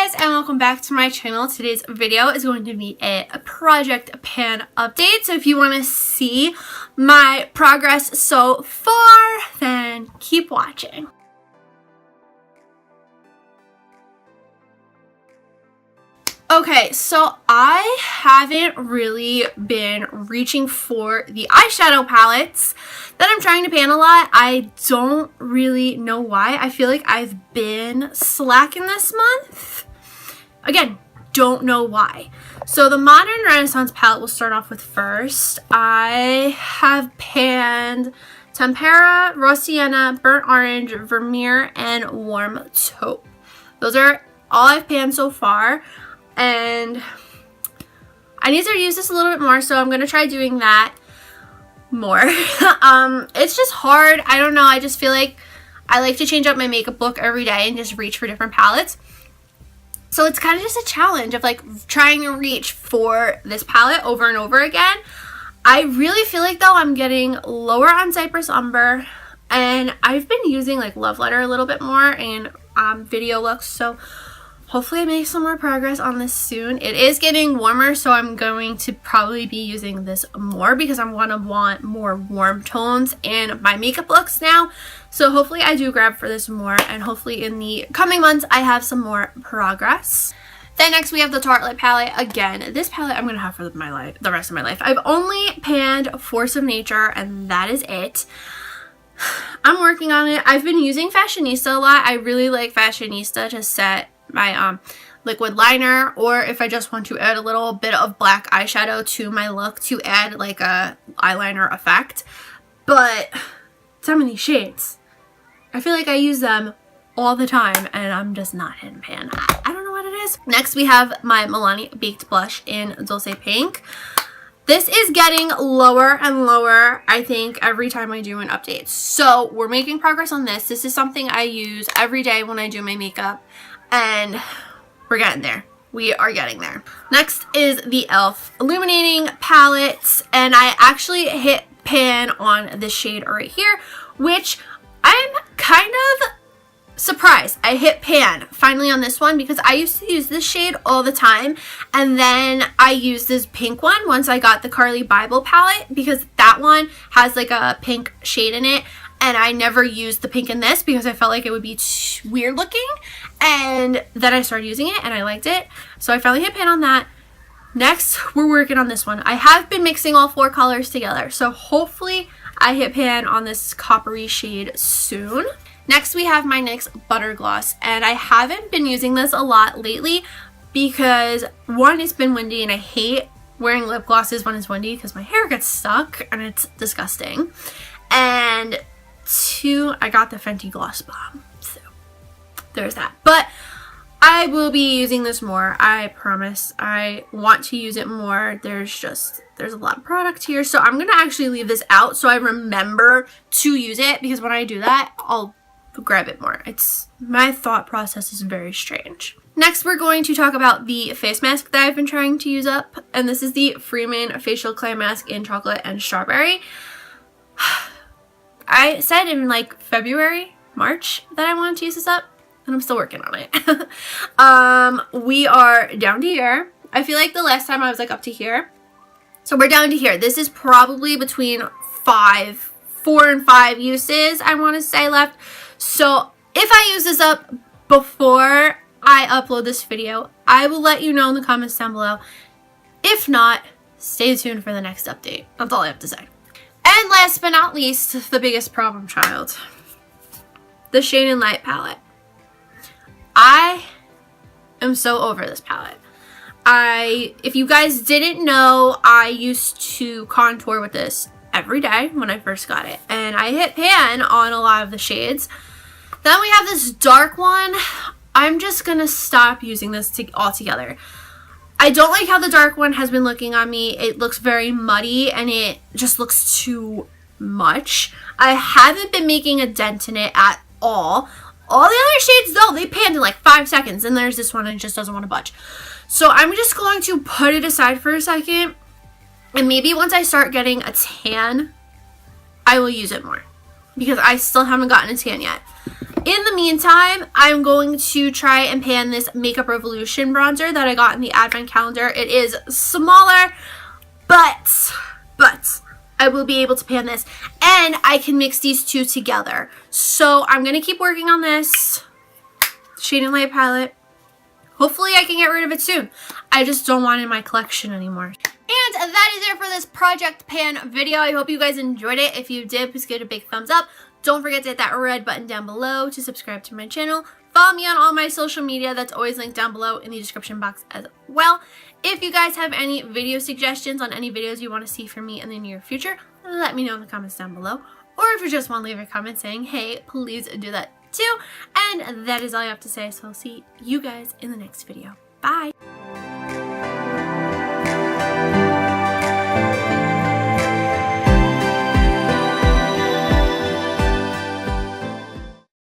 Hey guys, and welcome back to my channel. Today's video is going to be a project pan update. So if you want to see my progress so far, then keep watching. Okay, so I haven't really been reaching for the eyeshadow palettes that I'm trying to pan a lot. I don't really know why. I feel like I've been slacking this month. Again, don't know why. So the Modern Renaissance palette we'll start off with first. I have panned Tempera, Raw Sienna, Burnt Orange, Vermeer, and Warm Taupe. Those are all I've panned so far. And I need to use this a little bit more, so I'm going to try doing that more. It's just hard. I don't know. I just feel like I like to change up my makeup look every day and just reach for different palettes. So it's kind of just a challenge of like trying to reach for this palette over and over again. I really feel like though I'm getting lower on Cypress Umber, and I've been using like Love Letter a little bit more in video looks, so hopefully I make some more progress on this soon. It is getting warmer, so I'm going to probably be using this more because I'm going to want more warm tones in my makeup looks now. So hopefully I do grab for this more, and hopefully in the coming months I have some more progress. Then next we have the Tartelette palette. Again, this palette I'm going to have for the rest of my life. I've only panned Force of Nature, and that is it. I'm working on it. I've been using Fashionista a lot. I really like Fashionista to set my liquid liner, or if I just want to add a little bit of black eyeshadow to my look to add like a eyeliner effect. But so many shades. I feel like I use them all the time and I'm just not hitting pan. I don't know what it is. Next we have my Milani Baked Blush in Dulce Pink. This is getting lower and lower, I think, every time I do an update. So we're making progress on this. This is something I use every day when I do my makeup, and we're getting there. We are getting there. Next is the e.l.f. Illuminating Palette, and I actually hit pan on this shade right here, which I'm kind of surprised I hit pan finally on this one, because I used to use this shade all the time, and then I used this pink one once I got the Carly Bible palette, because that one has like a pink shade in it, and I never used the pink in this because I felt like it would be too weird looking. And then I started using it and I liked it, so I finally hit pan on that. Next we're working on this one. I have been mixing all four colors together, so hopefully I hit pan on this coppery shade soon. Next we have my NYX Butter Gloss, and I haven't been using this a lot lately because one, it's been windy and I hate wearing lip glosses when it's windy because my hair gets stuck and it's disgusting. And two, I got the Fenty Gloss Bomb, so there's that. But I will be using this more, I promise. I want to use it more. There's a lot of product here, so I'm gonna actually leave this out so I remember to use it, because when I do that I'll grab it more. My thought process is very strange. Next we're going to talk about the face mask that I've been trying to use up, and this is the Freeman Facial Clay Mask in Chocolate and Strawberry. I said in like February, March that I wanted to use this up, and I'm still working on it. We are down to here. I feel like the last time I was like up to here. So we're down to here. This is probably between 4 and 5 uses, I want to say, left. So if I use this up before I upload this video, I will let you know in the comments down below. If not, stay tuned for the next update. That's all I have to say. And last but not least, the biggest problem child, the Shade and Light palette. I am so over this palette. If you guys didn't know, I used to contour with this every day when I first got it, and I hit pan on a lot of the shades. Then we have this dark one. I'm just gonna stop using this altogether. I don't like how the dark one has been looking on me. It looks very muddy and it just looks too much. I haven't been making a dent in it at all. All the other shades though, they panned in like 5 seconds, and there's this one and it just doesn't want to budge. So I'm just going to put it aside for a second, and maybe once I start getting a tan, I will use it more. because I still haven't gotten a tan yet. In the meantime, I'm going to try and pan this Makeup Revolution bronzer that I got in the advent calendar. It is smaller, but I will be able to pan this, and I can mix these two together. So I'm going to keep working on this Shade and Light palette. Hopefully I can get rid of it soon. I just don't want it in my collection anymore. And that is it for this project pan video. I hope you guys enjoyed it. If you did, please give it a big thumbs up. Don't forget to hit that red button down below to subscribe to my channel. Follow me on all my social media. That's always linked down below in the description box as well. If you guys have any video suggestions on any videos you want to see from me in the near future, let me know in the comments down below. Or if you just want to leave a comment saying, hey, please do that too. And that is all I have to say. So I'll see you guys in the next video. Bye.